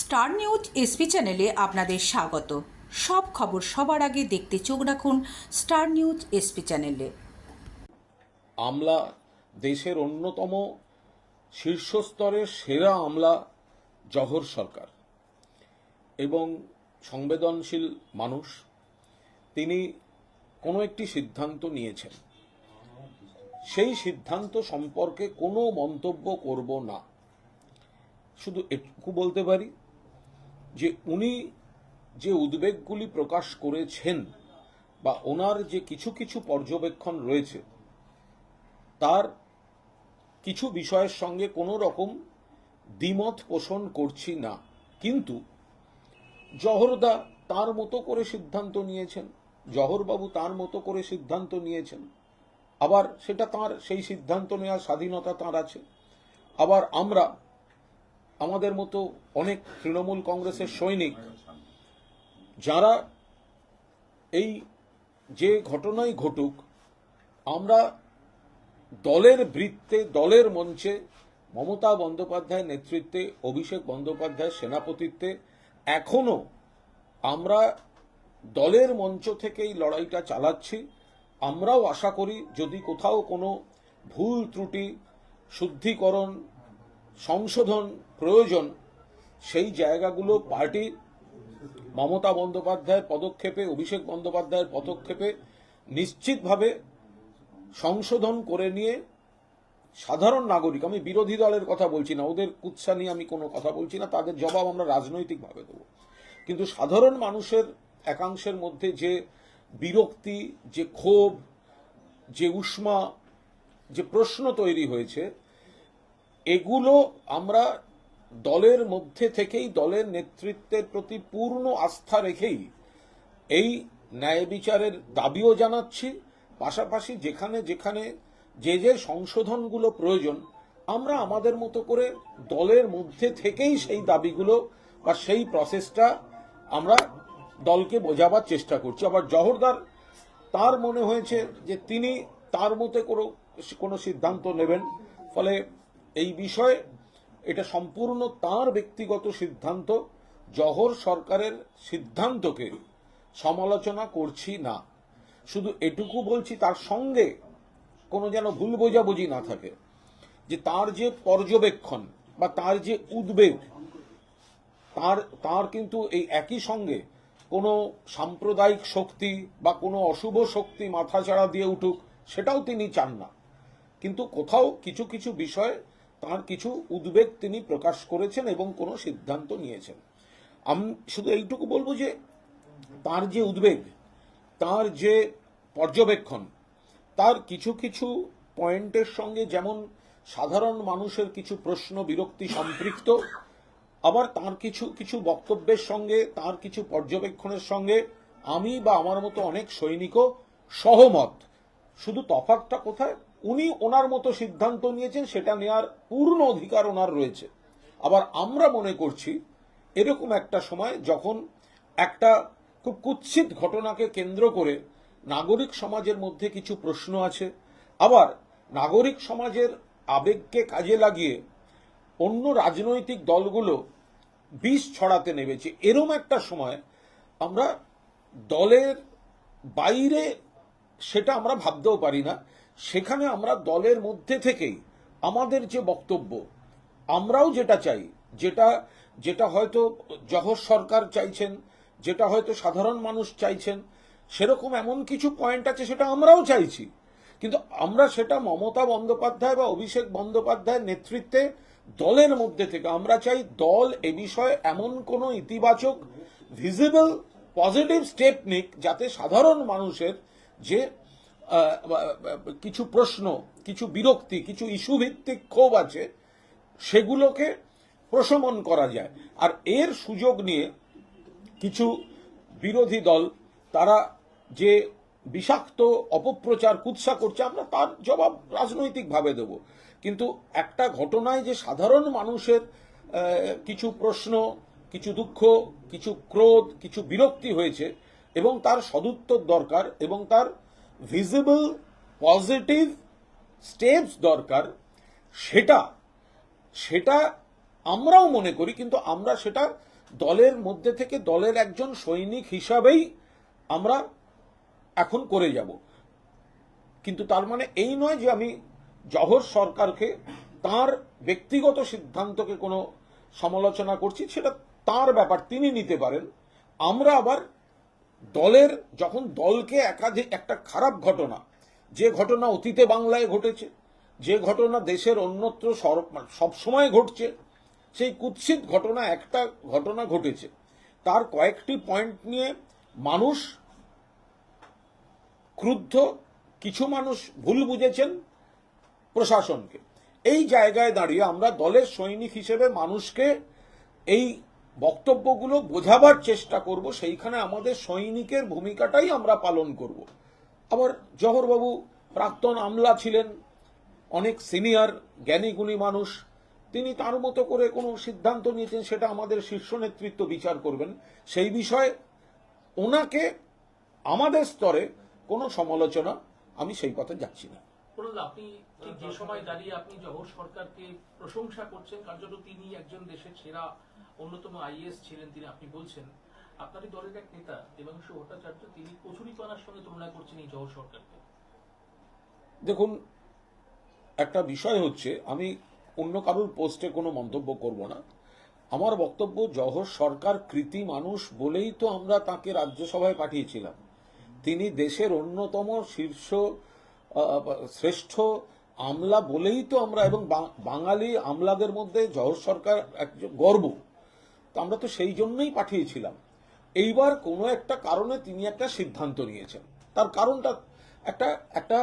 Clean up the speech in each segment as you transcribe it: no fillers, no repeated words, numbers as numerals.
Star news SP চ্যানেলে আপনাদের স্বাগত। সব খবর সবার আগে দেখতে চোখ রাখুন স্টার নিউজ এসপি চ্যানেলে। আমলা দেশের অন্যতম শীর্ষস্তরের সেরা আমলা জহর সরকার এবং সংবেদনশীল মানুষ। তিনি কোনো একটি সিদ্ধান্ত নিয়েছেন, সেই সিদ্ধান্ত সম্পর্কে কোনো মন্তব্য করব না। শুধু এটুকু বলতে পারি যে উনি যে উদ্বেগগুলি প্রকাশ করেছেন বা ওনার যে কিছু কিছু পর্যবেক্ষণ রয়েছে, তার কিছু বিষয়ের সঙ্গে কোনো রকম দ্বিমত পোষণ করছি না। কিন্তু জহরদা তার মতো করে সিদ্ধান্ত নিয়েছেন, জহরবাবু তার মতো করে সিদ্ধান্ত নিয়েছেন, আবার সেটা তার সেই সিদ্ধান্ত নেওয়ার স্বাধীনতা তার আছে। আবার আমরা আমাদের মতো অনেক তৃণমূল কংগ্রেসের সৈনিক, যারা এই যে ঘটনাই ঘটুক, আমরা দলের বৃত্তে, দলের মঞ্চে মমতা বন্দ্যোপাধ্যায়ের নেতৃত্বে, অভিষেক বন্দ্যোপাধ্যায়ের সেনাপতিত্বে এখনো আমরা দলের মঞ্চ থেকেই লড়াইটা চালাচ্ছি। আমরাও আশা করি যদি কোথাও কোনো ভুল ত্রুটি, শুদ্ধিকরণ, সংশোধন প্রয়োজন, সেই জায়গাগুলো পার্টি মমতা বন্দ্যোপাধ্যায়ের পদক্ষেপে, অভিষেক বন্দ্যোপাধ্যায়ের পদক্ষেপে নিশ্চিতভাবে সংশোধন করে নিয়ে সাধারণ নাগরিক, আমি বিরোধী দলের কথা বলছি না, ওদের কুৎসা নিয়ে আমি কোনো কথা বলছি না, তাদের জবাব আমরা রাজনৈতিকভাবে দেব, কিন্তু সাধারণ মানুষের একাংশের মধ্যে যে বিরক্তি, যে ক্ষোভ, যে উষ্মা, যে প্রশ্ন তৈরি হয়েছে, এগুলো আমরা দলের মধ্যে থেকেই, দলের নেতৃত্বের প্রতি পূর্ণ আস্থা রেখেই এই ন্যায় বিচারের দাবিও জানাচ্ছি। পাশাপাশি যেখানে যেখানে যে যে সংশোধনগুলো প্রয়োজন, আমরা আমাদের মতো করে দলের মধ্যে থেকেই সেই দাবিগুলো বা সেই প্রসেসটা আমরা দলকে বোঝাবার চেষ্টা করছি। আবার জহরদার তার মনে হয়েছে যে তিনি তার মতে কোনো সিদ্ধান্ত নেবেন, ফলে এই বিষয়ে এটা সম্পূর্ণ তার ব্যক্তিগত সিদ্ধান্ত। জহর সরকারের সিদ্ধান্তকে সমালোচনা করছি না, শুধু এটুকু বলছি তার সঙ্গে কোনো যেন ভুল বোঝাবুঝি না থাকে, যে তার যে পর্যবেক্ষণ বা তার যে উদ্বেগ, তার কিন্তু এই একই সঙ্গে কোনো সাম্প্রদায়িক শক্তি বা কোনো অশুভ শক্তি মাথাচাড়া দিয়ে উঠুক, সেটাও তিনি চান না। কিন্তু কোথাও কিছু কিছু বিষয়ে তার কিছু উদ্বেগ তিনি প্রকাশ করেছেন এবং কোনো সিদ্ধান্ত নিয়েছেন। আমি শুধু এইটুকু বলবো যে তার যে উদ্বেগ, তার যে পর্যবেক্ষণ, তার কিছু কিছু পয়েন্টের সঙ্গে যেমন সাধারণ মানুষের কিছু প্রশ্ন, বিরক্তি সম্পৃক্ত, আবার তার কিছু কিছু বক্তব্যের সঙ্গে, তার কিছু পর্যবেক্ষণের সঙ্গে আমি বা আমার মতো অনেক সৈনিকও সহমত। শুধু তফাৎটা কোথায়, উনি ওনার মতো সিদ্ধান্ত নিয়েছেন, সেটা নেওয়ার পূর্ণ অধিকার ওনার রয়েছে। আবার আমরা মনে করছি এরকম একটা সময় যখন একটা খুব কুৎসিত ঘটনাকে কেন্দ্র করে নাগরিক সমাজের মধ্যে কিছু প্রশ্ন আছে, আবার নাগরিক সমাজের আবেগকে কাজে লাগিয়ে অন্য রাজনৈতিক দলগুলো বিষ ছড়াতে নেমেছে, এরম একটা সময় আমরা দলের বাইরে সেটা আমরা ভাবতেও পারি না। সেখানে আমরা দলের মধ্যে থেকেই আমাদের যে বক্তব্য, আমরাও যেটা চাই, যেটা যেটা হয়তো জহর সরকার চাইছেন, যেটা হয়তো সাধারণ মানুষ চাইছেন, সেরকম এমন কিছু পয়েন্ট আছে সেটা আমরাও চাইছি, কিন্তু আমরা সেটা মমতা বন্দ্যোপাধ্যায় বা অভিষেক বন্দ্যোপাধ্যায়ের নেতৃত্বে দলের মধ্যে থেকে আমরা চাই দল এ বিষয়ে এমন কোনো ইতিবাচক, ভিজিবল, পজিটিভ স্টেপ নিক, যাতে সাধারণ মানুষের যে কিছু প্রশ্ন, কিছু বিরক্তি, কিছু ইস্যু ভিত্তিক ক্ষোভ আছে, সেগুলোকে প্রশমন করা যায়। আর এর সুযোগ নিয়ে কিছু বিরোধী দল তারা যে বিষাক্ত অপপ্রচার, কুৎসা করছে, আমরা তার জবাব রাজনৈতিকভাবে দেব। কিন্তু একটা ঘটনায় যে সাধারণ মানুষের কিছু প্রশ্ন, কিছু দুঃখ, কিছু ক্রোধ, কিছু বিরক্তি হয়েছে এবং তার সদুত্তর দরকার এবং তার ভিজিবল পজিটিভ স্টেপস দরকার, সেটা আমরাও মনে করি, কিন্তু আমরা সেটা দলের মধ্যে থেকে দলের একজন সৈনিক হিসাবেই আমরা এখন করে যাব। কিন্তু তার মানে এই নয় যে আমি জহর সরকারকে তার ব্যক্তিগত সিদ্ধান্তকে কোনো সমালোচনা করছি, সেটা তার ব্যাপার, তিনি নিতে পারেন। আমরা আবার দলের, যখন দলকে একাধিক একটা খারাপ ঘটনা, যে ঘটনা অতীতে বাংলায় ঘটেছে, যে ঘটনা দেশের অন্যত্র সবসময় ঘটছে, সেই কুৎসিত ঘটনা, একটা ঘটনা ঘটেছে, তার কয়েকটি পয়েন্ট নিয়ে মানুষ ক্রুদ্ধ, কিছু মানুষ ভুল বুঝেছেন প্রশাসনকে। এই জায়গায় দাঁড়িয়ে আমরা দলের সৈনিক হিসেবে মানুষকে এই বক্তব্যগুলো বোঝাবার চেষ্টা করব, সেইখানে আমাদের সৈনিকের ভূমিকাটাই আমরা পালন করব। আবার জহরবাবু প্রাক্তন আমলা ছিলেন, অনেক সিনিয়র জ্ঞানী গুণী মানুষ, তিনি তার মতো করে কোনো সিদ্ধান্ত নিয়েছেন, সেটা আমাদের শীর্ষ নেতৃত্ব বিচার করবেন। সেই বিষয়ে ওনাকে আমাদের স্তরে কোনো সমালোচনা, আমি সেই কথা যাচ্ছি না। আপনি ঠিক যে সময় দাঁড়িয়ে আপনি জহর সরকারকে প্রশংসা করছেন, কার্যত তিনি একজন দেশের সেরা অন্যতম আইএএস ছিলেন, তিনি আপনি বলছেন আপনারই দলের এক নেতা দেবাংশু ভট্টাচার্য তিনি কচুরিপানার সঙ্গে তুলনা করছেন এই জহর সরকারকে। দেখুন, একটা বিষয় হচ্ছে, আমি অন্য কারোর পোস্টে কোনো মন্তব্য করব না। আমার বক্তব্য, জহর সরকার কৃতি মানুষ বলেই তো আমরা তাকে রাজ্যসভায় পাঠিয়েছিলাম। তিনি দেশের অন্যতম শীর্ষ শ্রেষ্ঠ আমলা বলেই তো আমরা, এবং বাঙালি আমলাদের মধ্যে জহর সরকার একজন গর্ব, তো আমরা তো সেই জন্যই পাঠিয়েছিলাম। এইবার কোনো একটা কারণে তিনি একটা সিদ্ধান্ত নিয়েছেন, তার কারণটা একটা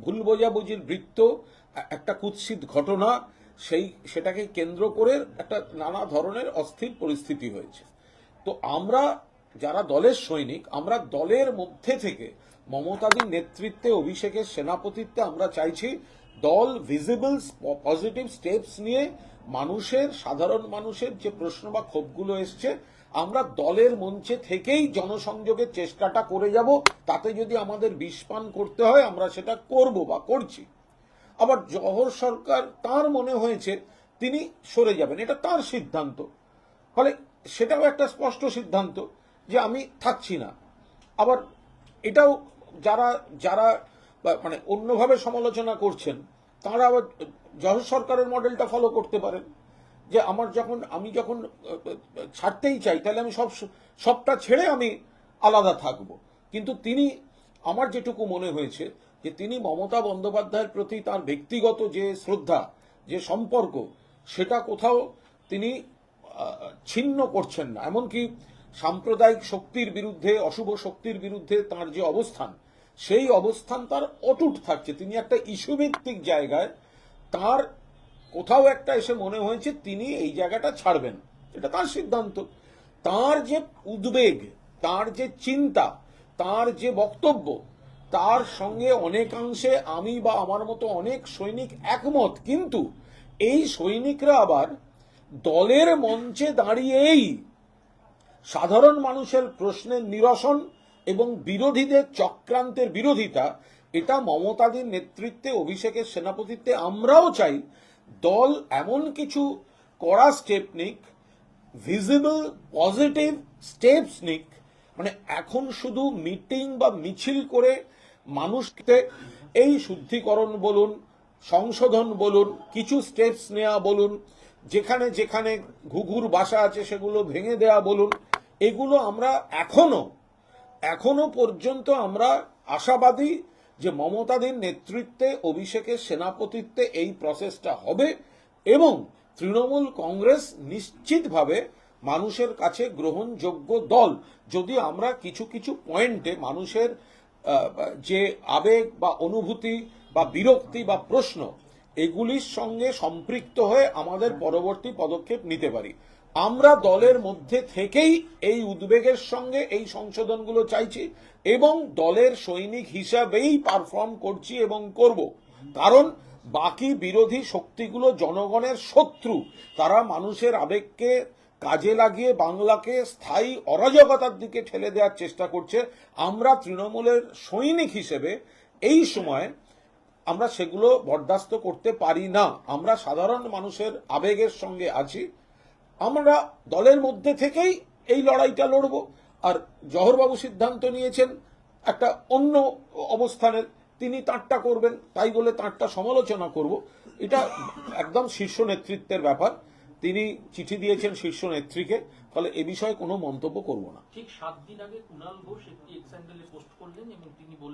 ভুল বোঝাবুঝির বৃত্ত, একটা কুৎসিত ঘটনা, সেটাকে কেন্দ্র করে একটা নানা ধরনের অস্থির পরিস্থিতি হয়েছে। তো আমরা যারা দলের সৈনিক, আমরা দলের মধ্যে থেকে মমতাদির নেতৃত্বে, অভিষেকের সেনাপতিত্বে আমরা চাইছি দল ভিজিবল পজিটিভ স্টেপস নিয়ে মানুষের, সাধারণ মানুষের যে প্রশ্ন বা ক্ষোভগুলো এসছে, আমরা দলের মঞ্চে থেকেই জনসংযোগের চেষ্টাটা করে যাব। তাতে যদি আমাদের বিষপান করতে হয় আমরা সেটা করব বা করছি। আবার জহর সরকার, তার মনে হয়েছে তিনি সরে যাবেন, এটা তার সিদ্ধান্ত, ফলে সেটাও একটা স্পষ্ট সিদ্ধান্ত যে আমি থাকছি না। আবার এটাও যারা যারা মানে অন্যভাবে সমালোচনা করছেন, তারা আবার জহর সরকারের মডেলটা ফলো করতে পারেন, যে আমি যখন ছাড়তেই চাই, তাহলে আমি সবটা ছেড়ে আমি আলাদা থাকব। কিন্তু তিনি, আমার যেটুকু মনে হয়েছে, যে তিনি মমতা বন্দ্যোপাধ্যায়ের প্রতি তার ব্যক্তিগত যে শ্রদ্ধা, যে সম্পর্ক, সেটা কোথাও তিনি ছিন্ন করছেন না। এমনকি সাম্প্রদায়িক শক্তির বিরুদ্ধে, অশুভ শক্তির বিরুদ্ধে তার যে অবস্থান, সেই অবস্থান তার অটুট থাকছে। তিনি একটা ইস্যুভিত্তিক জায়গায়, তার কোথাও একটা এসে মনে হয়েছে তিনি এই জায়গাটা ছাড়বেন, এটা তার সিদ্ধান্ত। তার যে উদ্বেগ, তার যে চিন্তা, তার যে বক্তব্য, তার সঙ্গে অনেকাংশে আমি বা আমার মতো অনেক সৈনিক একমত। কিন্তু এই সৈনিকরা আবার দলের মঞ্চে দাঁড়িয়েই সাধারণ মানুষের প্রশ্নের নিরসন এবং বিরোধীদের চক্রান্তের বিরোধিতা, এটা মমতাদির নেতৃত্বে, অভিষেকের সেনাপতিত্বে আমরাও চাই দল এমন কিছু কড়া স্টেপ নিক, ভিজিবল পজিটিভ স্টেপস নিক। মানে এখন শুধু মিটিং বা মিছিল করে মানুষকে এই শুদ্ধিকরণ বলুন, সংশোধন বলুন, কিছু স্টেপস নেওয়া বলুন, যেখানে যেখানে ঘুঘুর বাসা আছে সেগুলো ভেঙে দেওয়া বলুন, এগুলো আমরা এখনো পর্যন্ত আমরা আশাবাদী যে মমতাদির নেতৃত্বে, অভিষেকের সেনাপতিত্বে এই প্রসেসটা হবে এবং তৃণমূল কংগ্রেস নিশ্চিতভাবে মানুষের কাছে গ্রহণযোগ্য দল। যদি আমরা কিছু কিছু পয়েন্টে মানুষের যে আবেগ বা অনুভূতি বা বিরক্তি বা প্রশ্ন, এগুলির সঙ্গে সম্পৃক্ত হয়ে আমাদের পরবর্তী পদক্ষেপ নিতে পারি, আমরা দলের মধ্যে থেকেই এই উদ্বেগের সঙ্গে এই সংশোধনগুলো চাইছি এবং দলের সৈনিক হিসাবেই পারফর্ম করছি এবং করব। কারণ বাকি বিরোধী শক্তিগুলো জনগণের শত্রু, তারা মানুষের আবেগকে কাজে লাগিয়ে বাংলাকে স্থায়ী অরাজকতার দিকে ঠেলে দেওয়ার চেষ্টা করছে। আমরা তৃণমূলের সৈনিক হিসেবে এই সময় আমরা সেগুলো বরদাস্ত করতে পারি না। আমরা সাধারণ মানুষের আবেগের সঙ্গে আছি, আমরা দলের মধ্যে থেকেই এই লড়াইটা লড়ব। আর জওহরবাবু সিদ্ধান্ত নিয়েছেন একটা অন্য অবস্থানের, তিনি তাঁরটা করবেন, তাই বলে তাঁরটা সমালোচনা করব, এটা একদম শীর্ষ নেতৃত্বের ব্যাপার। তিনি চিঠি দিয়েছেন শীর্ষ নেত্রীকে, ফলে এ বিষয়ে কোনো মন্তব্য করব না। ঠিক 7 দিন আগে কুণাল ঘোষ একটি এক্স হ্যান্ডেলে পোস্ট করলেন এবং তিনি বললেন